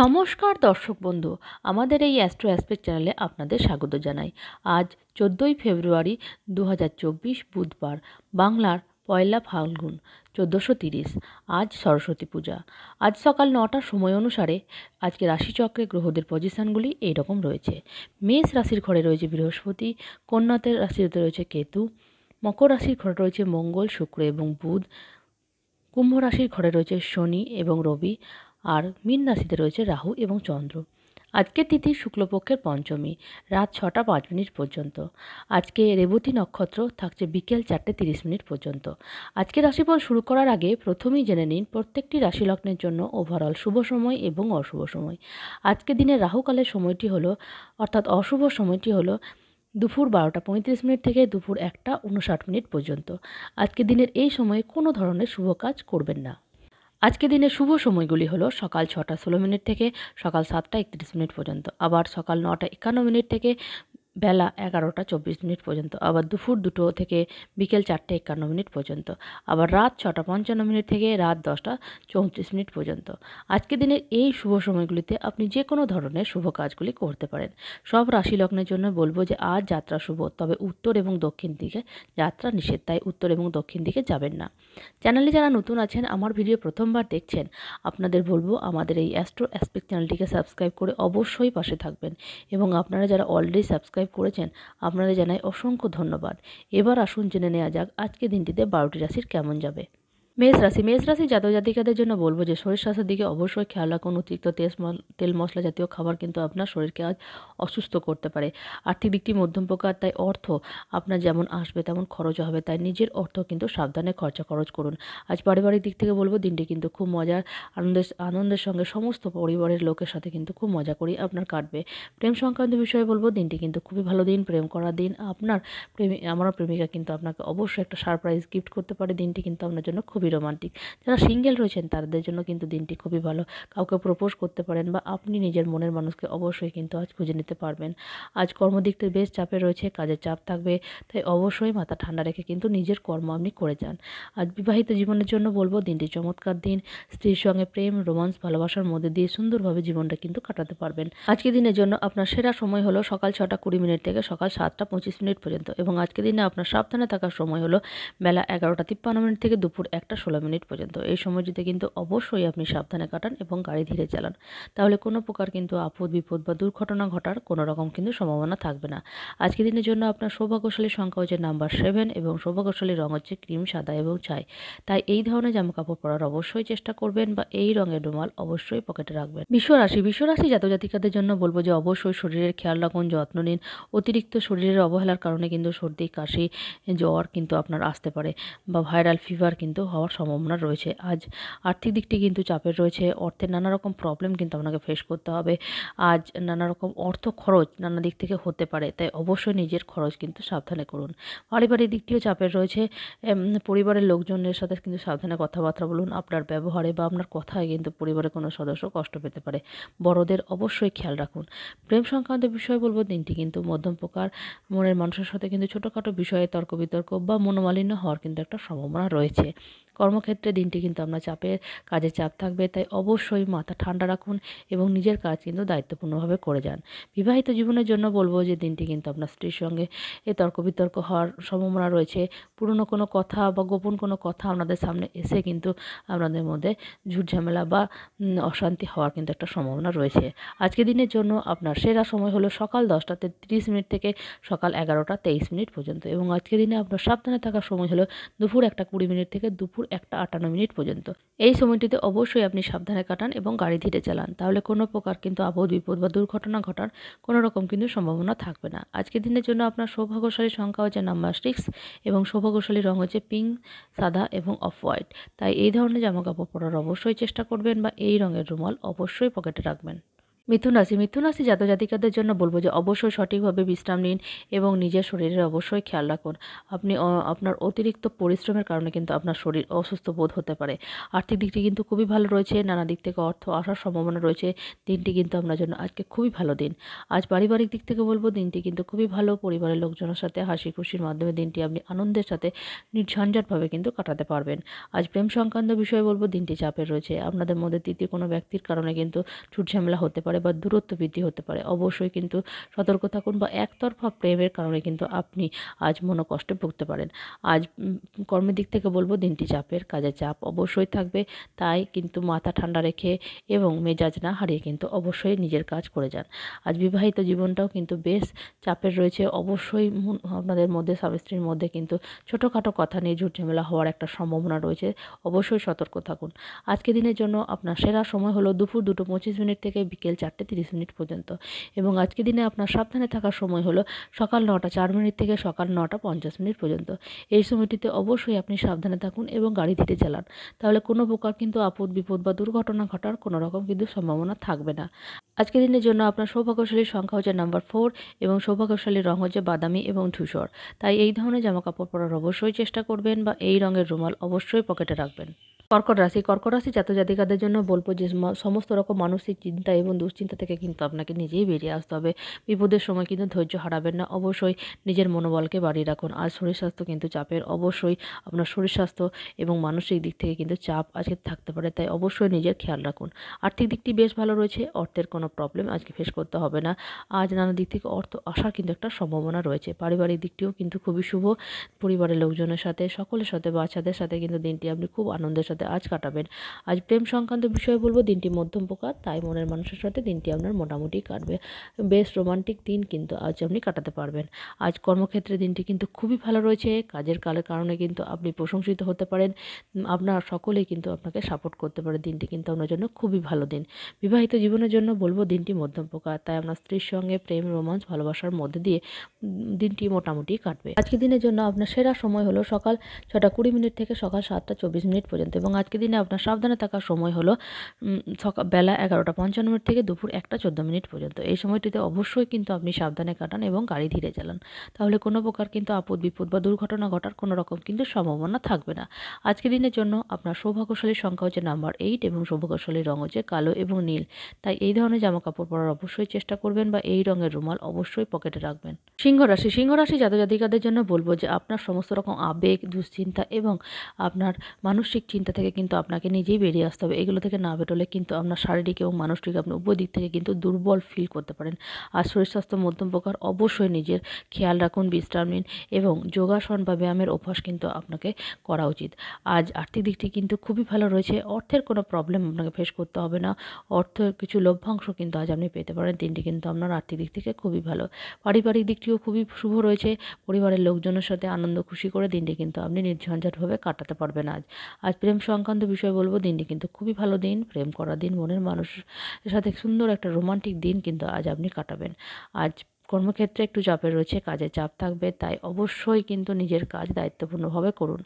নমস্কার দর্শক বন্ধু, আমাদের এই অ্যাস্ট্রো অ্যাসপেক্ট চ্যানেলে আপনাদের স্বাগত জানাই। আজ 14ই ফেব্রুয়ারি 2024 বুধবার, বাংলার পয়লা ফাল্গুন 1430। আজ সরস্বতী পূজা। আজ সকাল 9টার সময় অনুসারে আজকে রাশিচক্রে গ্রহদের পজিশনগুলি এইরকম রয়েছে। মেষ রাশির ঘরে রয়েছে বৃহস্পতি, কন্যাতে রাশিতে রয়েছে কেতু, মকর রাশির ঘরে রয়েছে মঙ্গল, শুক্র এবং বুধ, কুম্ভ রাশির ঘরে রয়েছে শনি এবং রবি, আর মীন রাশিতে রয়েছে রাহু এবং চন্দ্র। আজকের তিথি শুক্লপক্ষের পঞ্চমী, রাত 6টা 5 মিনিট পর্যন্ত। আজকে রেবতী নক্ষত্র থাকছে বিকেল 4টে 30 মিনিট পর্যন্ত। আজকে রাশিফল শুরু করার আগে প্রথমেই জেনে নিন প্রত্যেকটি রাশি লগ্নের জন্য ওভারঅল শুভ সময় এবং অশুভ সময়। আজকে দিনের রাহুকালের সময়টি হলো, অর্থাৎ অশুভ সময়টি হলো দুপুর 12টা 35 মিনিট থেকে দুপুর 1টা 59 মিনিট পর্যন্ত। আজকে দিনের এই সময়ে কোনো ধরনের শুভ কাজ করবেন না। আজকে দিনের শুভ সময়গুলি হলো সকাল 6টা 16 মিনিট থেকে সকাল 7টা 31 মিনিট পর্যন্ত, আবার সকাল 9টা 51 মিনিট থেকে বেলা 11টা 24 মিনিট পর্যন্ত, আবার দুপুর 2টো থেকে বিকেল 4টে 51 মিনিট পর্যন্ত, আবার রাত 6টা 55 মিনিট থেকে রাত 10টা 34 মিনিট পর্যন্ত। আজকে দিনের এই শুভ সময়গুলিতে আপনি যে কোনো ধরনের শুভ কাজগুলি করতে পারেন। সব রাশি লগ্নের জন্য বলবো যে আজ যাত্রা শুভ, তবে উত্তর এবং দক্ষিণ দিকে যাত্রা নিষেধ, তাই উত্তর এবং দক্ষিণ দিকে যাবেন না। চ্যানেলে যারা নতুন আছেন, আমার ভিডিও প্রথমবার দেখছেন, আপনাদের বলবো আমাদের এই অ্যাস্ট্রো অ্যাসপেক্ট চ্যানেলটিকে সাবস্ক্রাইব করে অবশ্যই পাশে থাকবেন, এবং আপনারা যারা অলরেডি সাবস্ক্রাইব করেছেন আপনাদের জানাই অসংখ্য ধন্যবাদ। এবার আসুন জেনে নেওয়া যাক আজকে দিনটিতে 12টি রাশির কেমন যাবে। মেষ রাশি জাতক জাতিকাদের জন্য বলবো যে শরীর স্বাস্থ্যের দিকে অবশ্যই খেয়াল রাখুন। অতিরিক্ত তেল মশলা জাতীয় খাবার কিন্তু আপনার শরীরকে আজ অসুস্থ করতে পারে। আর্থিক দিকটি মধ্যম প্রকার, তাই অর্থ আপনার যেমন আসবে তেমন খরচ হবে, তাই নিজের অর্থ কিন্তু সাবধানে খরচ করুন। আজ পারিবারিক দিক থেকে বলবো দিনটি কিন্তু খুব মজার, আনন্দের সঙ্গে সমস্ত পরিবারের লোকের সাথে কিন্তু খুব মজা করেই আপনার কাটবে। প্রেম সংক্রান্ত বিষয়ে বলবো দিনটি কিন্তু খুবই ভালো দিন, প্রেম করার দিন। আমার প্রেমিকা কিন্তু আপনাকে অবশ্যই একটা সারপ্রাইজ গিফট করতে পারে। দিনটি কিন্তু আপনার জন্য খুবই রোমান্টিক। যারা সিঙ্গেল রয়েছেন তাদের জন্য কিন্তু দিনটি খুবই ভালো। কাউকে প্রপোজ করতে পারেন, বা আপনি নিজের মনের মানুষকে অবশ্যই কিন্তু আজ খুঁজে নিতে পারবেন। আজ কর্মদিকটি বেশ চাপে রয়েছে, কাজের চাপ থাকবে, তাই অবশ্যই মাথা ঠান্ডা রেখে কিন্তু নিজের কর্ম আপনি করে যান। আজ বিবাহিত জীবনের জন্য বলবো দিনটি চমৎকার দিন। স্ত্রীর সঙ্গে প্রেম, রোমান্স, ভালোবাসার মধ্যে দিয়ে সুন্দরভাবে জীবনটা কিন্তু কাটাতে পারবেন। আজকের দিনের জন্য আপনার সেরা সময় হলো সকাল 6টা 20 মিনিট থেকে সকাল 7টা 25 মিনিট পর্যন্ত, এবং আজকের দিনে আপনার সাবধানে থাকার সময় হলো বেলা 11টা 53 মিনিট থেকে দুপুর 1টা 16 মিনিট পর্যন্ত। এই সময়টিতে কিন্তু অবশ্যই আপনি সাবধানে কাটান এবং গাড়ি ধীরে চালান, তাহলে কোনো প্রকার কিন্তু আপদ বিপদ বা দুর্ঘটনা ঘটার কোনো রকম কিন্তু সম্ভাবনা থাকবে না। আজকের দিনের জন্য আপনার সৌভাগ্যশালী সংখ্যা হচ্ছে নাম্বার 7 এবং সৌভাগ্যশালী রং হচ্ছে ক্রিম, সাদা এবং ছাই। তাই এই ধরনের জামাকাপড় পরার অবশ্যই চেষ্টা করবেন, বা এই রঙের রুমাল অবশ্যই পকেটে রাখবেন। বিশ্বরাশি জাতক জাতিকাদের জন্য বলবো যে অবশ্যই শরীরের খেয়াল রাখুন, যত্ন নিন। অতিরিক্ত শরীরের অবহেলার কারণে কিন্তু সর্দি, কাশি, জ্বর কিন্তু আপনার আসতে পারে, বা ভাইরাল ফিভার কিন্তু হওয়ার সম্ভাবনা রয়েছে। আজ আর্থিক দিকটি কিন্তু চাপের রয়েছে, অর্থের নানা রকম প্রবলেম কিন্তু আপনাকে ফেস করতে হবে। আজ নানা রকম অর্থ খরচ নানা দিক থেকে হতে পারে, তাই অবশ্যই নিজের খরচ কিন্তু সাবধানে করুন। পারিবারিক দিকটিও চাপের রয়েছে, পরিবারের লোকজনের সাথে কিন্তু সাবধানে কথাবার্তা বলুন। আপনার ব্যবহারে বা আপনার কথায় কিন্তু পরিবারের কোনো সদস্য কষ্ট পেতে পারে, বড়দের অবশ্যই খেয়াল রাখুন। প্রেম সংক্রান্ত বিষয় বলবো দিনটি কিন্তু মধ্যম প্রকার। মনের মানুষের সাথে কিন্তু ছোটোখাটো বিষয়ে তর্ক বিতর্ক বা মনোমালিন্য হওয়ার কিন্তু একটা সম্ভাবনা রয়েছে। কর্মক্ষেত্রে দিনটি কিন্তু আপনার কাজের চাপ থাকবে, তাই অবশ্যই মাথা ঠান্ডা রাখুন এবং নিজের কাজ কিন্তু দায়িত্বপূর্ণভাবে করে যান। বিবাহিত জীবনের জন্য বলবো যে দিনটি কিন্তু আপনার স্ত্রীর সঙ্গে তর্ক বিতর্ক হওয়ার সম্ভাবনা রয়েছে। পুরনো কোনো কথা বা গোপন কোনো কথা আপনাদের সামনে এসে কিন্তু আপনাদের মধ্যে ঝুটঝামেলা বা অশান্তি হওয়ার কিন্তু একটা সম্ভাবনা রয়েছে। আজকের দিনের জন্য আপনার সেরা সময় হলো সকাল 10টা 30 মিনিট থেকে সকাল 11টা 23 মিনিট পর্যন্ত, এবং আজকের দিনে আপনার সাবধানে থাকার সময় হলো দুপুর 1টা 20 মিনিট থেকে দুপুর 1টা 58 মিনিট পর্যন্ত। এই সময়টিতে অবশ্যই আপনি সাবধানে কাটান এবং গাড়ি ধীরে চালান, তাহলে কোনো প্রকার কিন্তু আপদ বিপদ বা দুর্ঘটনা ঘটার কোনো রকম কিন্তু সম্ভাবনা থাকবে না। আজকের দিনের জন্য আপনার সৌভাগ্যশালী সংখ্যা হচ্ছে নাম্বার 6 এবং সৌভাগ্যশালী রং হচ্ছে পিঙ্ক, সাদা এবং অফ হোয়াইট। তাই এই ধরনের জামাকাপড় পরার অবশ্যই চেষ্টা করবেন, বা এই রঙের রুমাল অবশ্যই পকেটে রাখবেন। মিথুন রাশি জাতক জাতিকাদের জন্য বলব যে অবশ্যই সঠিকভাবে বিশ্রাম নিন এবং নিজের শরীরের অবশ্যই খেয়াল রাখুন। আপনি আপনার অতিরিক্ত পরিশ্রমের কারণে কিন্তু আপনার শরীর অসুস্থ বোধ হতে পারে। আর্থিক দিকটি কিন্তু খুবই ভালো রয়েছে, নানা দিক থেকে অর্থ আসার সম্ভাবনা রয়েছে। দিনটি কিন্তু আপনার জন্য আজকে খুবই ভালো দিন। আজ পারিবারিক দিক থেকে বলব দিনটি কিন্তু খুবই ভালো। পরিবারের লোকজনের সাথে হাসি খুশির মাধ্যমে দিনটি আপনি আনন্দের সাথে নির্ঝঞ্ঝাটভাবে কিন্তু কাটাতে পারবেন। আজ প্রেম সংক্রান্ত বিষয়ে বলব দিনটি চাপের রয়েছে। আপনাদের মধ্যে তৃতীয় কোনো ব্যক্তির কারণে কিন্তু ঝুটঝামেলা হতে পারে বা দূরত্ব বৃদ্ধি হতে পারে। অবশ্যই কিন্তু সতর্ক থাকুন, বা একতরফা প্রেমের কারণে কিন্তু আপনি আজ মনোকষ্টে ভুগতে পারেন। আজ কর্মের দিক থেকে বলব দিনটি চাপের, কাজের চাপ অবশ্যই থাকবে। তাই কিন্তু মাথা ঠান্ডা রেখে এবং মেজাজ না হারিয়ে কিন্তু অবশ্যই নিজের কাজ করে যান। আজ বিবাহিত জীবনটাও কিন্তু বেশ চাপের রয়েছে। অবশ্যই আপনাদের মধ্যে স্বামী স্ত্রীর মধ্যে কিন্তু ছোটোখাটো কথা নিয়ে ঝুটঝামেলা হওয়ার একটা সম্ভাবনা রয়েছে। অবশ্যই সতর্ক থাকুন। আজকে দিনের জন্য আপনার সেরা সময় হলো দুপুর 2:25 থেকে বিকেল 4:30 পর্যন্ত, এবং আজকে দিনে আপনার সাবধানে থাকার সময় হলো সকাল 9:04 থেকে সকাল 9:50 পর্যন্ত। এই সময়টিতে অবশ্যই আপনি সাবধানে থাকুন এবং গাড়ি ধীরে চালান, তাহলে কোনো প্রকার কিন্তু আপদ বিপদ বা দুর্ঘটনা ঘটার কোনো রকম কিন্তু সম্ভাবনা থাকবে না। আজকের দিনের জন্য আপনার সৌভাগ্যশালী সংখ্যা হচ্ছে নাম্বার 4 এবং সৌভাগ্যশালী রং হচ্ছে বাদামি এবং ধূসর। তাই এই ধরনের জামাকাপড় পরার অবশ্যই চেষ্টা করবেন, বা এই রঙের রুমাল অবশ্যই পকেটে রাখবেন। কর্কট রাশি জাতক জাতিকাদের জন্য বলব যে সমস্ত রকম মানসিক চিন্তা এবং দুশ্চিন্তা থেকে কিন্তু আপনাকে নিজেই বেরিয়ে আসতে হবে। বিপদের সময় কিন্তু ধৈর্য হারাবেন না। অবশ্যই নিজের মনোবলকে বাড়িয়ে রাখুন। আজ শরীর স্বাস্থ্য কিন্তু চাপের। অবশ্যই আপনার শরীর স্বাস্থ্য এবং মানসিক দিক থেকে কিন্তু চাপ আজকে থাকতে পারে, তাই অবশ্যই নিজের খেয়াল রাখুন। আর্থিক দিকটি বেশ ভালো রয়েছে। অর্থের কোনো প্রবলেম আজকে ফেস করতে হবে না। আজ নানা দিক থেকে অর্থ আসার কিন্তু একটা সম্ভাবনা রয়েছে। পারিবারিক দিকটিও কিন্তু খুবই শুভ। পরিবারের লোকজনের সাথে, সকলের সাথে, বাচ্চাদের সাথে কিন্তু দিনটি আপনি খুব আনন্দের সাথে আজ কাটাবেন। আজ প্রেম সংক্রান্ত বিষয়ে বলব দিনটি মধ্যম প্রকার, তাই মনের মানুষের সাথে দিনটি আপনার মোটামুটি কাটবে। বেশ রোমান্টিক দিন কিন্তু আজ আপনি কাটাতে পারবেন। আজ কর্মক্ষেত্রে দিনটি কিন্তু খুবই ভালো রয়েছে। কাজের কারণে কিন্তু আপনি প্রশংসিত হতে পারেন। আপনার সকলেই কিন্তু আপনাকে সাপোর্ট করতে পারে। দিনটি কিন্তু আপনার জন্য খুবই ভালো দিন। বিবাহিত জীবনের জন্য বলব দিনটি মধ্যম প্রকার, তাই আপনার স্ত্রীর সঙ্গে প্রেম, রোমান্স, ভালোবাসার মধ্যে দিয়ে দিনটি মোটামুটি কাটবে। আজকের দিনের জন্য আপনার সেরা সময় হলো সকাল 6:20 থেকে সকাল 7:24 পর্যন্ত, এবং আজকের দিনে আপনার সাবধানে থাকার সময় হলো বেলা 11:55 থেকে দুপুর 1:14 পর্যন্ত। এই সময়টিতে অবশ্যই কিন্তু আপনি সাবধানে কাটান এবং গাড়ি ধীরে চালান, তাহলে কোনো প্রকার কিন্তু আপদ বিপদ বা দুর্ঘটনা ঘটার কোনো রকম কিন্তু সম্ভাবনা থাকবে না। আজকের দিনের জন্য আপনার সৌভাগ্যশালী সংখ্যা হচ্ছে নাম্বার 8 এবং সৌভাগ্যশালী রং হচ্ছে কালো এবং নীল। তাই এই ধরনের জামাকাপড় পরার অবশ্যই চেষ্টা করবেন, বা এই রঙের রুমাল অবশ্যই পকেটে রাখবেন। সিংহ রাশি জাতক জাতিকাদের জন্য বলব যে আপনার সমস্ত রকম আবেগ, দুশ্চিন্তা এবং আপনার মানসিক চিন্তা থেকে কিন্তু আপনাকে নিজেই বেরিয়ে আসতে হবে। এগুলো থেকে না বেরোলে কিন্তু আপনার শারীরিক এবং মানসিক আপনি উভয় দিক থেকে কিন্তু দুর্বল ফিল করতে পারেন। আর শরীর স্বাস্থ্য মধ্যম প্রকার। অবশ্যই নিজের খেয়াল রাখুন, বিশ্রাম নিন এবং যোগাসন বা ব্যায়ামের অভ্যাস কিন্তু আপনাকে করা উচিত। আজ আর্থিক দিকটি কিন্তু খুবই ভালো রয়েছে। অর্থের কোনো প্রবলেম আপনাকে ফেস করতে হবে না। অর্থের কিছু লভ্যাংশ কিন্তু আজ আপনি পেতে পারেন। দিনটি কিন্তু আপনার আর্থিক দিক থেকে খুবই ভালো। পারিবারিক দিকটিও খুবই শুভ রয়েছে। পরিবারের লোকজনের সাথে আনন্দ খুশি করে দিনটি কিন্তু আপনি নির্ঝঞ্ঝাটভাবে কাটাতে পারবেন। আজ প্রেম সংক্রান্ত বিষয় বলব দিনটি কিন্তু খুবই ভালো দিন। প্রেম করার দিন, মনের মানুষের সাথে সুন্দর একটা রোমান্টিক দিন কিন্তু আজ আপনি কাটাবেন। আজ কর্মক্ষেত্রে একটু চাপের রয়েছে, কাজে চাপ থাকবে, তাই অবশ্যই কিন্তু নিজের কাজ দায়িত্বপূর্ণভাবে করুন।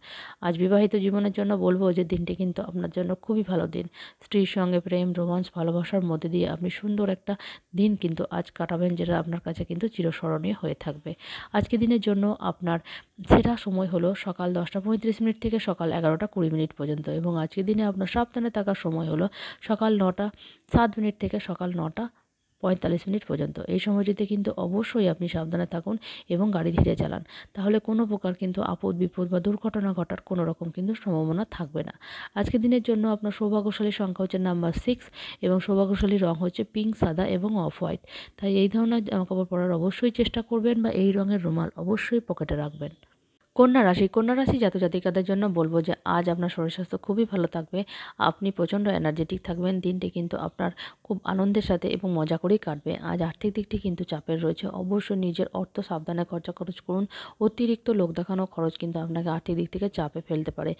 আজ বিবাহিত জীবনের জন্য বলবো যে দিনটি কিন্তু আপনার জন্য খুবই ভালো দিন। স্ত্রীর সঙ্গে প্রেম, রোমান্স, ভালোবাসার মধ্যে দিয়ে আপনি সুন্দর একটা দিন কিন্তু আজ কাটাবেন, যেটা আপনার কাছে কিন্তু চিরস্মরণীয় হয়ে থাকবে। আজকে দিনের জন্য আপনার সেরা সময় হলো সকাল 10:35 থেকে সকাল 11:20 পর্যন্ত, এবং আজকের দিনে আপনার সাবধানে থাকার সময় হলো সকাল 9:07 থেকে সকাল 9:45 পর্যন্ত। এই সময়টিতে কিন্তু অবশ্যই আপনি সাবধানে থাকুন এবং গাড়ি ধীরে চালান, তাহলে কোনো প্রকার কিন্তু আপদ বিপদ বা দুর্ঘটনা ঘটার কোনো রকম কিন্তু সম্ভাবনা থাকবে না। আজকের দিনের জন্য আপনার সৌভাগ্যশালী সংখ্যা হচ্ছে নাম্বার 6 এবং সৌভাগ্যশালী রং হচ্ছে পিঙ্ক, সাদা এবং অফ হোয়াইট। তাই এই ধরনের জামাকাপড় পরার অবশ্যই চেষ্টা করবেন, বা এই রঙের রুমাল অবশ্যই পকেটে রাখবেন। কন্যা রাশি জাতক জাতিকাদের জন্য বলবো যে আজ আপনার শরীর স্বাস্থ্য খুবই ভালো থাকবে। আপনি প্রচণ্ড এনার্জেটিক থাকবেন। দিনটি কিন্তু আপনার খুব আনন্দের সাথে এবং মজা করেই কাটবে। আজ আর্থিক দিকটি কিন্তু চাপের রয়েছে। অবশ্যই নিজের অর্থ সাবধানে খরচ করুন। অতিরিক্ত লোক দেখানো খরচ কিন্তু আপনাকে আর্থিক দিক থেকে চাপে ফেলতে পারে।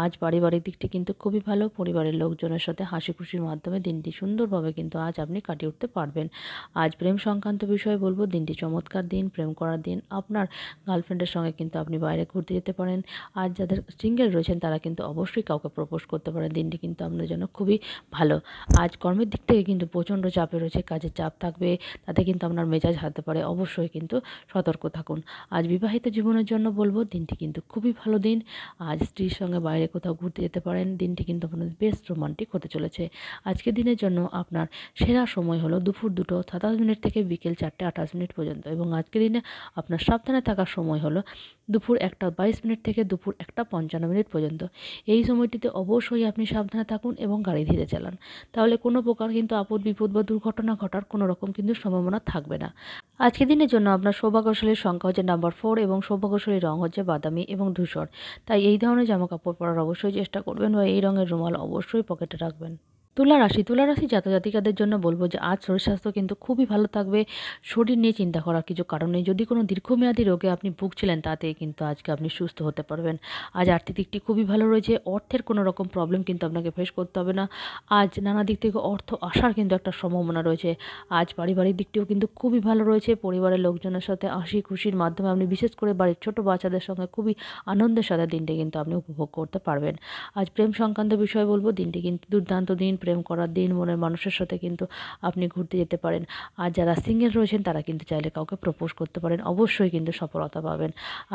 আজ পারিবারিক দিকটি কিন্তু খুবই ভালো। পরিবারের লোকজনের সাথে হাসি খুশির মাধ্যমে দিনটি সুন্দরভাবে কিন্তু আজ আপনি কাটিয়ে উঠতে পারবেন। আজ প্রেম সংক্রান্ত বিষয়ে বলবো দিনটি চমৎকার দিন, প্রেম করার দিন। আপনার গার্লফ্রেন্ডের সঙ্গে কিন্তু আপনি বাইরে ঘুরতে যেতে পারেন। আর যাদের সিঙ্গেল রয়েছেন তারা কিন্তু অবশ্যই কাউকে প্রপোজ করতে পারেন। দিনটি কিন্তু আপনাদের জন্য খুবই ভালো। আজ কর্মের দিক থেকে কিন্তু প্রচণ্ড চাপে রয়েছে, কাজের চাপ থাকবে, তাতে কিন্তু আপনার মেজাজ হারাতে পারে। অবশ্যই কিন্তু সতর্ক থাকুন। আজ বিবাহিত জীবনের জন্য বলবো দিনটি কিন্তু খুবই ভালো দিন। আজ স্ত্রীর সঙ্গে বাইরে কোথাও ঘুরতে যেতে পারেন। দিনটি কিন্তু আপনাদের বেশ রোমান্টিক হতে চলেছে। আজকের দিনের জন্য আপনার সেরা সময় হলো দুপুর 2:27 থেকে বিকেল 4:28 পর্যন্ত, এবং আজকের দিনে আপনার সাবধানে থাকার সময় হলো দুপুর 1:22 থেকে দুপুর 1:55 পর্যন্ত। এই সময়টিতে অবশ্যই আপনি সাবধানে থাকুন এবং গাড়ি ধীরে চালান, তাহলে কোনো প্রকার কিন্তু আপদ বিপদ বা দুর্ঘটনা ঘটার কোনো রকম কিন্তু সম্ভাবনা থাকবে না। আজকের দিনের জন্য আপনার সৌভাগ্যশালীর সংখ্যা হচ্ছে নাম্বার 4 এবং সৌভাগ্যশালীর রং হচ্ছে বাদামি এবং ধূসর। তাই এই ধরনের জামাকাপড় পরার অবশ্যই চেষ্টা করবেন বা এই রঙের রুমাল অবশ্যই পকেটে রাখবেন। তুলা রাশি জাতক-জাতিকাদের জন্য বলব যে আজ শরীর স্বাস্থ্য কিন্তু খুবই ভালো থাকবে। শরীর নিয়ে চিন্তা করার কিছু কারণ নেই। যদি কোনো দীর্ঘমেয়াদী রোগে আপনি ভুগছিলেন তাতে কিন্তু আজকে আপনি সুস্থ হতে পারবেন। আজ আর্থিক দিকটি খুবই ভালো রয়েছে। অর্থের কোনো রকম প্রবলেম কিন্তু আপনাকে ফেস করতে হবে না। আজ নানা দিক থেকে অর্থ আসার কিন্তু একটা সম্ভাবনা রয়েছে। আজ পারিবারিক দিকটিও কিন্তু খুবই ভালো রয়েছে। পরিবারের লোকজনের সাথে হাসি খুশির মাধ্যমে আপনি বিশেষ করে বাড়ির ছোট বাচ্চাদের সঙ্গে খুবই আনন্দের সাথে দিনটি কিন্তু আপনি উপভোগ করতে পারবেন। আজ প্রেম সংক্রান্ত বিষয়ে বলব দিনটি কিন্তু দুর্দান্ত দিন, প্রেম করার দিন। মনের মানুষের সাথে কিন্তু আপনি ঘুরতে যেতে পারেন। আর যারা সিঙ্গেল রয়েছেন তারা কিন্তু চাইলে কাউকে প্রপোজ করতে পারেন, অবশ্যই কিন্তু সফলতা পাবেন।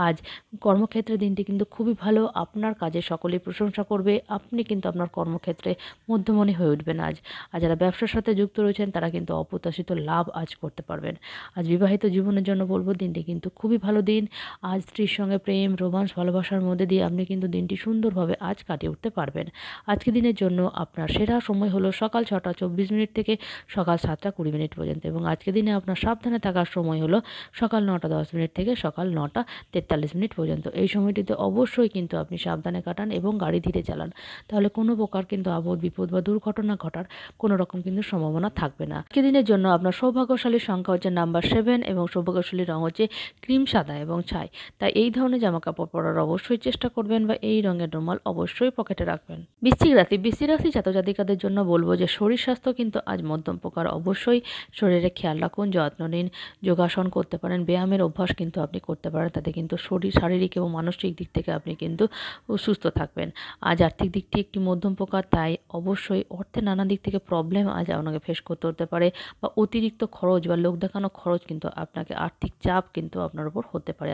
আজ কর্মক্ষেত্রে দিনটি কিন্তু খুবই ভালো। আপনার কাজে সকলেই প্রশংসা করবে। আপনি কিন্তু আপনার কর্মক্ষেত্রে মধ্যমণি হয়ে উঠবেন আজ। আর যারা ব্যবসার সাথে যুক্ত রয়েছেন তারা কিন্তু অপ্রত্যাশিত লাভ আজ করতে পারবেন। আজ বিবাহিত জীবনের জন্য বলব দিনটি কিন্তু খুবই ভালো দিন। আজ স্ত্রীর সঙ্গে প্রেম, রোমান্স, ভালোবাসার মধ্যে দিয়ে আপনি কিন্তু দিনটি সুন্দরভাবে আজ কাটিয়ে উঠতে পারবেন। আজকে দিনের জন্য আপনার সেরা সময় হলো সকাল 6:24 থেকে সকাল 7:20 পর্যন্ত, এবং আজকে দিনে আপনার সাবধানে থাকার সময় হলো সকাল 9:10 থেকে সকাল 9:43 পর্যন্ত। এই সময়টিতে অবশ্যই কিন্তু আপনি সাবধানে কাটান এবং গাড়ি ধীরে চালান, তাহলে কোনো প্রকার কিন্তু আপদ বিপদ বা দুর্ঘটনা ঘটার কোনো রকম কিন্তু সম্ভাবনা থাকবে না। আজকে দিনের জন্য আপনার সৌভাগ্যশালীর সংখ্যা হচ্ছে নাম্বার 7 এবং সৌভাগ্যশালীর রং হচ্ছে ক্রিম, সাদা এবং ছাই। তাই এই ধরনের জামাকাপড় পরার অবশ্যই চেষ্টা করবেন বা এই রঙের রুমাল অবশ্যই পকেটে রাখবেন। বৃশ্চিক রাশি জাতক-জাতিকাদের জন্য বলবো যে শরীর স্বাস্থ্য কিন্তু আজ মধ্যম প্রকার। অবশ্যই শরীরে খেয়াল রাখুন, যত্ন নিন, যোগাসন করতে পারেন, ব্যায়ামের অভ্যাস কিন্তু আপনি করতে পারেন। তাতে কিন্তু শারীরিক এবং মানসিক দিক থেকে আপনি কিন্তু সুস্থ থাকবেন। আজ আর্থিক দিকটি একটি মধ্যম প্রকার, তাই অবশ্যই অর্থের নানা দিক থেকে প্রবলেম আজ আপনাকে ফেস করতে হতে পারে, বা অতিরিক্ত খরচ বা লোক দেখানো খরচ কিন্তু আপনাকে আর্থিক চাপ কিন্তু আপনার উপর হতে পারে।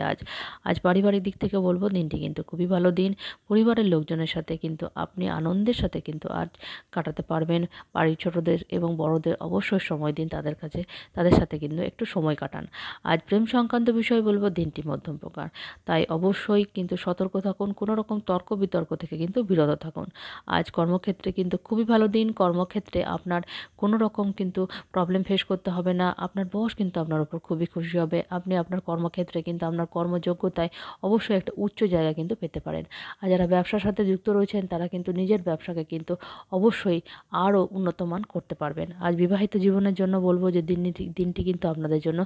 আজ পারিবারিক দিক থেকে বলবো দিনটি কিন্তু খুবই ভালো দিন। পরিবারের লোকজনের সাথে কিন্তু আপনি আনন্দের সাথে কিন্তু আজ কাটাতে পারবেন। বাড়ির ছোটদের এবং বড়দের অবশ্যই সময় দিন, তাদের সাথে কিন্তু একটু সময় কাটান। আজ প্রেম সংক্রান্ত বিষয় বলবো দিনটি মধ্যম প্রকার, তাই অবশ্যই কিন্তু সতর্ক থাকুন। কোনো রকম তর্ক বিতর্ক থেকে কিন্তু বিরত থাকুন। আজ কর্মক্ষেত্রে কিন্তু খুবই ভালো দিন। কর্মক্ষেত্রে আপনার কোনো রকম কিন্তু প্রবলেম ফেস করতে হবে না। আপনার বস কিন্তু আপনার উপর খুবই খুশি হবে। আপনি আপনার কর্মক্ষেত্রে কিন্তু আপনার কর্মযোগ্যতায় অবশ্যই একটা উচ্চ জায়গা কিন্তু পেতে পারেন। আর যারা ব্যবসার সাথে যুক্ত রয়েছেন তারা কিন্তু নিজের ব্যবসাকে কিন্তু অবশ্যই আরও উন্নতমান করতে পারবেন। আজ বিবাহিত জীবনের জন্য বলবো যে দিনটি কিন্তু আপনাদের জন্য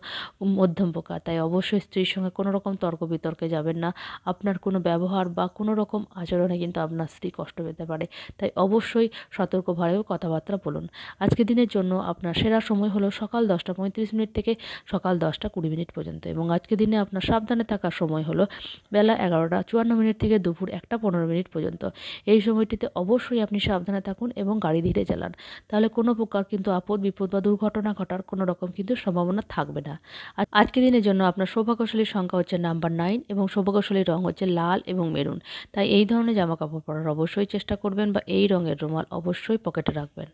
মধ্যম প্রকার, তাই অবশ্যই স্ত্রীর সঙ্গে কোনো রকম তর্ক বিতর্কে যাবেন না। আপনার কোনো ব্যবহার বা কোনো রকম আচরণে কিন্তু আপনার স্ত্রী কষ্ট পেতে পারে, তাই অবশ্যই সতর্কভাবেও কথাবার্তা বলুন। আজকে দিনের জন্য আপনার সেরা সময় হলো সকাল 10:35 থেকে সকাল 10:20 পর্যন্ত, এবং আজকে দিনে আপনার সাবধানে থাকার সময় হলো বেলা 11:54 থেকে দুপুর 1:15 পর্যন্ত। এই সময়টিতে অবশ্যই আপনি সাবধানে থাকুন এবং গাড়ি ধীরে চালান, তাহলে কোনো প্রকার কিন্তু আপদ বিপদ বা দুর্ঘটনা ঘটার কোনো রকম কিন্তু সম্ভাবনা থাকবে না। আজকে দিনের জন্য আপনার সৌভাগ্যশালীর সংখ্যা হচ্ছে নাম্বার 9 এবং সৌভাগ্যশালীর রং হচ্ছে লাল এবং মেরুন। তাই এই ধরনের জামাকাপড় পরার অবশ্যই চেষ্টা করবেন বা এই রঙের রুমাল অবশ্যই পকেটে রাখবেন।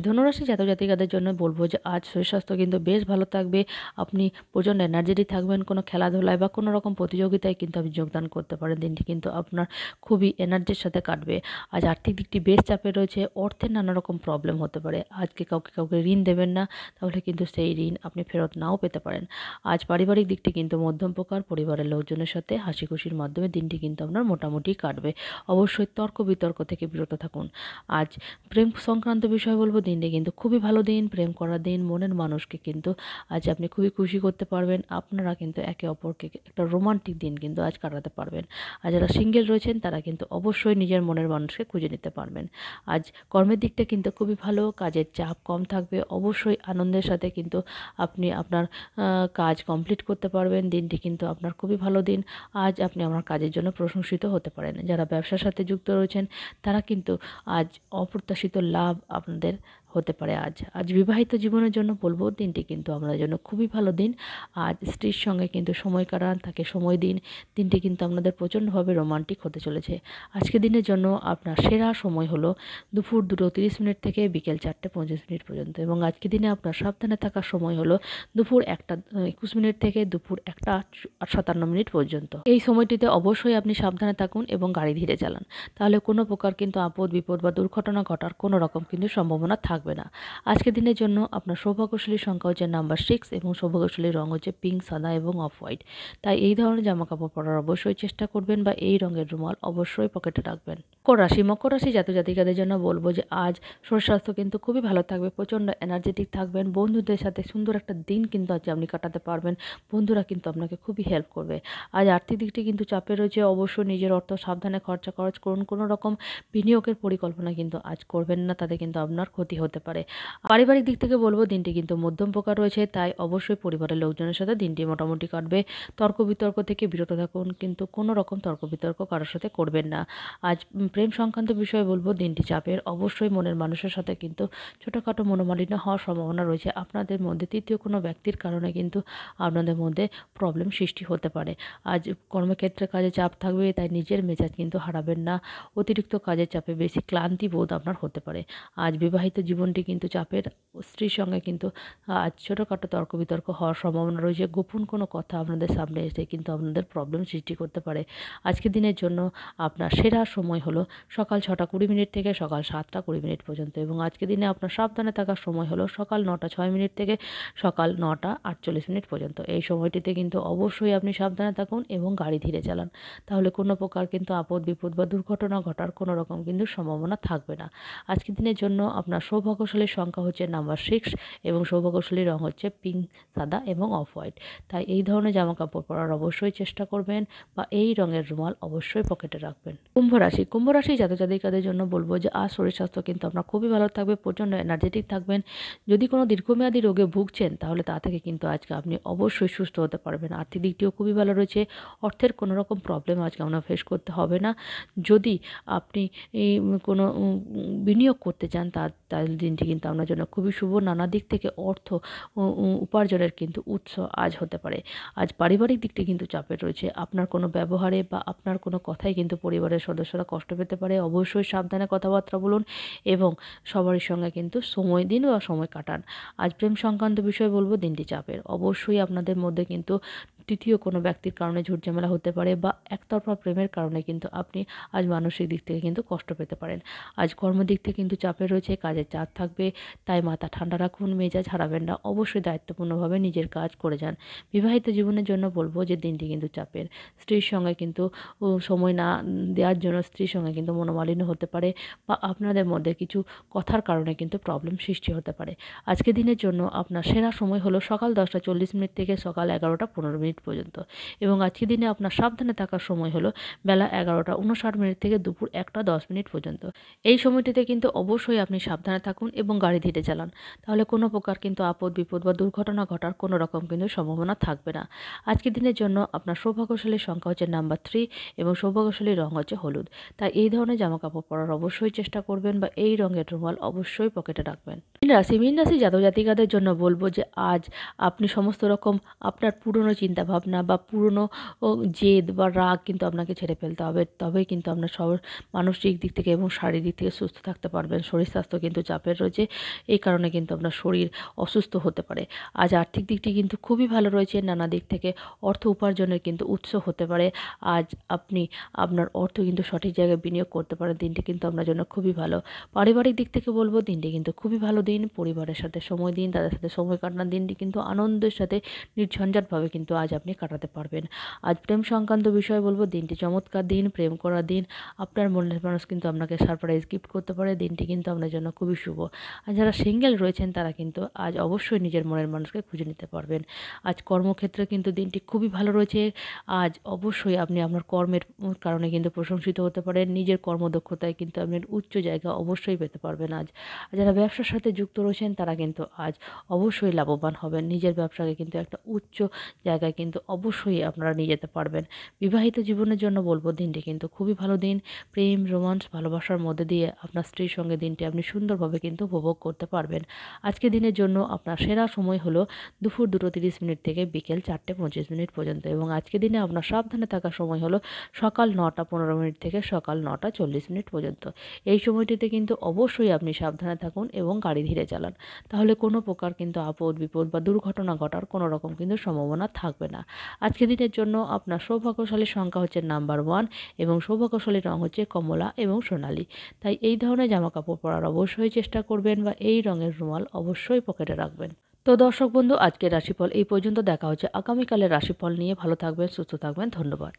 ধনুরাশি জাতক-জাতিকাদের জন্য বলবো যে আজ শরীর স্বাস্থ্য কিন্তু বেশ ভালো থাকবে। আপনি প্রচণ্ড এনার্জেটিক থাকবেন। কোনো খেলাধুলায় বা কোনো রকম প্রতিযোগিতায় কিন্তু আপনি যোগদান করতে পারেন। দিনটি কিন্তু আপনার খুবই এনার্জির সাথে কাটবে। আজ আর্থিক দিকটি বেশ চাপে রয়েছে। অর্থের নানা রকম প্রবলেম হতে পারে। আজকে কাউকে ঋণ দেবেন না, তাহলে কিন্তু সেই ঋণ আপনি ফেরত নাও পেতে পারেন। আজ পারিবারিক দিকটি কিন্তু মধ্যম প্রকার। পরিবারের লোকজনের সাথে হাসি খুশির মাধ্যমে দিনটি কিন্তু আপনার মোটামুটি কাটবে। অবশ্যই তর্ক বিতর্ক থেকে বিরত থাকুন। আজ প্রেম সংক্রান্ত বিষয় সময় বলবো দিনটি কিন্তু খুবই ভালো দিন, প্রেম করার দিন। মনের মানুষকে কিন্তু আজ আপনি খুবই খুশি করতে পারবেন। আপনারা কিন্তু একে অপরকে একটা রোমান্টিক দিন কিন্তু আজ কাটাতে পারবেন। আর যারা সিঙ্গেল রয়েছেন তারা কিন্তু অবশ্যই নিজের মনের মানুষকে খুঁজে নিতে পারবেন। আজ কর্মের দিকটা কিন্তু খুবই ভালো, কাজের চাপ কম থাকবে। অবশ্যই আনন্দের সাথে কিন্তু আপনি আপনার কাজ কমপ্লিট করতে পারবেন। দিনটি কিন্তু আপনার খুবই ভালো দিন। আজ আপনি আপনার কাজের জন্য প্রশংসিত হতে পারেন। যারা ব্যবসার সাথে যুক্ত রয়েছেন তারা কিন্তু আজ অপ্রত্যাশিত লাভ আপনাদের হতে পারে। আজ বিবাহিত জীবনের জন্য বলবো দিনটি কিন্তু আপনাদের জন্য খুবই ভালো দিন। আজ স্ত্রীর সঙ্গে কিন্তু সময় কাটান, তাকে সময় দিন। দিনটি কিন্তু আপনাদের প্রচণ্ডভাবে রোমান্টিক হতে চলেছে। আজকের দিনের জন্য আপনার সেরা সময় হলো দুপুর 2:30 থেকে বিকেল 4:25 পর্যন্ত, এবং আজকের দিনে আপনার সাবধানে থাকার সময় হলো দুপুর 1:21 থেকে দুপুর 1:57 পর্যন্ত। এই সময়টিতে অবশ্যই আপনি সাবধানে থাকুন এবং গাড়ি ধীরে চালান, তাহলে কোনো প্রকার কিন্তু আপদ বিপদ বা দুর্ঘটনা ঘটার কোনো রকম কিন্তু সম্ভাবনা থাকবে না। আজকের দিনের জন্য আপনার সৌভাগ্যশালী সংখ্যা হচ্ছে নাম্বার 6 এবং সৌভাগ্যশালী রং হচ্ছে পিঙ্ক, সাদা এবং অফ হোয়াইট। তাই এই ধরনের জামাকাপড় পরার অবশ্যই চেষ্টা করবেন বা এই রঙের রুমাল অবশ্যই পকেটে রাখবেন। মকর রাশি জাতজাতিকাদের জন্য বলবো যে আজ শরীর স্বাস্থ্য কিন্তু খুবই ভালো থাকবে, প্রচণ্ড এনার্জেটিক থাকবেন। বন্ধুদের সাথে সুন্দর একটা দিন কিন্তু আজ আপনি কাটাতে পারবেন। বন্ধুরা কিন্তু আপনাকে খুবই হেল্প করবে। আজ আর্থিক দিকটি কিন্তু চাপে রয়েছে, অবশ্যই নিজের অর্থ সাবধানে খরচ করুন। কোনো রকম বিনিয়োগের পরিকল্পনা কিন্তু আজ করবেন না, তাতে কিন্তু আপনার ক্ষতি হতে পারে। পারিবারিক দিক থেকে বলবো দিনটি কিন্তু মধ্যম প্রকার রয়েছে, তাই অবশ্যই পরিবারের লোকজনের সাথে দিনটি মোটামুটি কাটবে। তর্ক বিতর্ক থেকে বিরত থাকুন, কিন্তু কোনো রকম তর্ক বিতর্ক কারোর সাথে করবেন না। আজ প্রেম সংক্রান্ত বিষয়ে বলবো দিনটি চাপের। অবশ্যই মনের মানুষের সাথে কিন্তু ছোটোখাটো মনোমালিন্য হওয়ার সম্ভাবনা রয়েছে। আপনাদের মধ্যে তৃতীয় কোনো ব্যক্তির কারণে কিন্তু আপনাদের মধ্যে প্রবলেম সৃষ্টি হতে পারে। আজ কর্মক্ষেত্রে কাজে চাপ থাকবে, তাই নিজের মেজাজ কিন্তু হারাবেন না। অতিরিক্ত কাজের চাপে বেশি ক্লান্তি বোধ আপনার হতে পারে। আজ বিবাহিত জীবনটি কিন্তু চাপের। স্ত্রীর সঙ্গে কিন্তু আজ ছোটোখাটো তর্ক বিতর্ক হওয়ার সম্ভাবনা রয়েছে। গোপন কোনো কথা আপনাদের সামনে এসে কিন্তু আপনাদের প্রবলেম সৃষ্টি করতে পারে। আজকের দিনের জন্য আপনার সেরা সময় হলো সকাল 6:20 থেকে সকাল 7:20 পর্যন্ত, এবং আজকের দিনে আপনার সাবধানে থাকার সময় হলো সকাল 9:06 থেকে সকাল 9:48 পর্যন্ত। এই সময়টিতে কিন্তু অবশ্যই আপনি সাবধানে থাকুন এবং গাড়ি ধীরে চালান, তাহলে কোনো প্রকার কিন্তু আপদ বিপদ বা দুর্ঘটনা ঘটার কোনো রকম কিন্তু সম্ভাবনা থাকবে না। আজকের দিনের জন্য আপনার সৌভাগ্যশালী সংখ্যা হচ্ছে নাম্বার 6 এবং সৌভাগ্যশালী রং হচ্ছে পিঙ্ক, সাদা এবং অফ হোয়াইট। তাই এই ধরনের জামাকাপড় পরার অবশ্যই চেষ্টা করবেন বা এই রঙের রুমাল অবশ্যই পকেটে রাখবেন। কুম্ভ রাশি জাতজাতিকাদের জন্য বলবো যে আজ শরীর স্বাস্থ্য কিন্তু আপনার খুবই ভালো থাকবে, প্রচণ্ড এনার্জেটিক থাকবেন। যদি কোনো দীর্ঘমেয়াদী রোগে ভুগছেন তাহলে তা থেকে কিন্তু আজকে আপনি অবশ্যই সুস্থ হতে পারবেন। আর্থিক দিকটিও খুবই ভালো রয়েছে, অর্থের কোনো রকম প্রবলেম আজকে আপনার ফেস করতে হবে না। যদি আপনি এই কোনো বিনিয়োগ করতে চান তাহলে দিনটি কিন্তু আপনার জন্য খুবই শুভ। নানা দিক থেকে অর্থ উপার্জনের কিন্তু উৎস আজ হতে পারে। আজ পারিবারিক দিকটি কিন্তু চাপের রয়েছে, আপনার কোনো ব্যবহারে বা আপনার কোনো কথাই কিন্তু পরিবারের সদস্যরা কষ্ট পেতে পারে। অবশ্যই সাবধানে কথাবার্তা বলুন এবং সবারই সঙ্গে কিন্তু সময় দিন বা সময় কাটান। আজ প্রেম সংক্রান্ত বিষয়ে বলবো দিনটি চাপের। অবশ্যই আপনাদের মধ্যে কিন্তু তৃতীয় কোনো ব্যক্তির কারণে ঝুটঝামেলা হতে পারে বা একতরফা প্রেমের কারণে কিন্তু আপনি আজ মানসিক দিক থেকে কিন্তু কষ্ট পেতে পারেন। আজ কর্মদিক থেকে কিন্তু চাপে রয়েছে, কাজের চাপ থাকবে, তাই মাথা ঠান্ডা রাখুন, মেজাজ হারাবেন না। অবশ্যই দায়িত্বপূর্ণভাবে নিজের কাজ করে যান। বিবাহিত জীবনের জন্য বলবো যে দিনটি কিন্তু চাপের। স্ত্রীর সঙ্গে কিন্তু সময় না দেওয়ার জন্য স্ত্রীর সঙ্গে কিন্তু মনোমালিন্য হতে পারে বা আপনাদের মধ্যে কিছু কথার কারণে কিন্তু প্রবলেম সৃষ্টি হতে পারে। আজকের দিনের জন্য আপনার সেরা সময় হলো সকাল 10:40 থেকে সকাল 11:15 পর্যন্ত, এবং আজকের দিনে আপনার সাবধানে থাকার সময় হলো বেলা 11:59 থেকে দুপুর 1:10 পর্যন্ত। এই সময়টিতে কিন্তু অবশ্যই আপনি সাবধানে থাকুন এবং গাড়ি ধীরে চালান, তাহলে কোনো প্রকার কিন্তু আপদ বিপদ বা দুর্ঘটনা ঘটার কোনো রকম কিন্তু সম্ভাবনা থাকবে না। আজকের দিনের জন্য আপনার সৌভাগ্যশালী সংখ্যা হচ্ছে নাম্বার 3 এবং সৌভাগ্যশালী রং হচ্ছে হলুদ। তাই এই ধরনের জামাকাপড় পরার অবশ্যই চেষ্টা করবেন বা এই রঙের রুমাল অবশ্যই পকেটে রাখবেন। মীন রাশি জাতজাতিকাদের জন্য বলবো যে আজ আপনি সমস্ত রকম আপনার পুরনো চিন্তাভাবনা বা পুরনো জেদ বা রাগ কিন্তু আপনাকে ছেড়ে ফেলতে হবে, তবেই কিন্তু আপনার মানসিক দিক থেকে এবং শারীরিক দিক থেকে সুস্থ থাকতে পারবেন। শরীর স্বাস্থ্য কিন্তু চাপের রয়েছে, এই কারণে কিন্তু আপনার শরীর অসুস্থ হতে পারে। আজ আর্থিক দিকটি কিন্তু খুবই ভালো রয়েছে, নানা দিক থেকে অর্থ উপার্জনের কিন্তু উৎস হতে পারে। আজ আপনি আপনার অর্থ কিন্তু সঠিক জায়গায় বিনিয়োগ করতে পারেন। দিনটি কিন্তু আপনার জন্য খুবই ভালো। পারিবারিক দিক থেকে বলবো দিনটি কিন্তু খুবই ভালো দিন। পরিবারের সাথে সময় দিন, তাদের সাথে সময় কাটানোর দিনটি কিন্তু আনন্দের সাথে নির্ঝঞ্ঝাটভাবে কিন্তু আজ আপনি কাটাতে পারবেন। আজ প্রেম সংক্রান্ত বিষয়ে বলব, দিনটি চমৎকার দিন, প্রেম করার দিন। আপনার মনের মানুষ কিন্তু আপনাকে সারপ্রাইজ গিফট করতে পারে। দিনটি কিন্তু আপনার জন্য খুবই শুভ। আর যারা সিঙ্গেল রয়েছেন তারা কিন্তু আজ অবশ্যই নিজের মনের মানুষকে খুঁজে নিতে পারবেন। আজ কর্মক্ষেত্রে কিন্তু দিনটি খুবই ভালো রয়েছে। আজ অবশ্যই আপনি আপনার কর্মের কারণে কিন্তু প্রশংসিত হতে পারেন। নিজের কর্মদক্ষতায় কিন্তু আপনি উচ্চ জায়গা অবশ্যই পেতে পারবেন আজ। আর যারা ব্যবসার সাথে যুক্ত রয়েছেন তারা কিন্তু আজ অবশ্যই লাভবান হবেন। নিজের ব্যবসাকে কিন্তু একটা উচ্চ জায়গায় কিন্তু অবশ্যই আপনারা নিয়ে যেতে পারবেন। বিবাহিত জীবনের জন্য বলব, দিনটি কিন্তু খুবই ভালো দিন। প্রেম, রোমান্স, ভালোবাসার মধ্যে দিয়ে আপনার স্ত্রীর সঙ্গে দিনটি আপনি সুন্দরভাবে কিন্তু উপভোগ করতে পারবেন। আজকে দিনের জন্য আপনার সেরা সময় হলো দুপুর 2:30 থেকে বিকেল 4:25 পর্যন্ত, এবং আজকে দিনে আপনার সাবধানে থাকার সময় হলো সকাল 9:15 থেকে সকাল 9:40 পর্যন্ত। এই সময়টিতে কিন্তু অবশ্যই আপনি সাবধানে থাকুন এবং গাড়ি ধীরে চালান। তাহলে কোনো প্রকার কিন্তু আপদ বিপদ বা দুর্ঘটনা ঘটার কোনো রকম কিন্তু সম্ভাবনা থাকবে না। আজকে দিনের জন্য আপনার সৌভাগ্যশালী সংখ্যা হচ্ছে নাম্বার 1 এবং সৌভাগ্যশালী রং হচ্ছে কমলা এবং সোনালী। তাই এই ধরনের জামাকাপড় পরার অবশ্যই চেষ্টা করবেন বা এই রঙের রুমাল অবশ্যই পকেটে রাখবেন। তো দর্শক বন্ধু, আজকের রাশিফল এই পর্যন্ত। দেখা হচ্ছে আগামীকালের রাশিফল নিয়ে। ভালো থাকবেন, সুস্থ থাকবেন। ধন্যবাদ।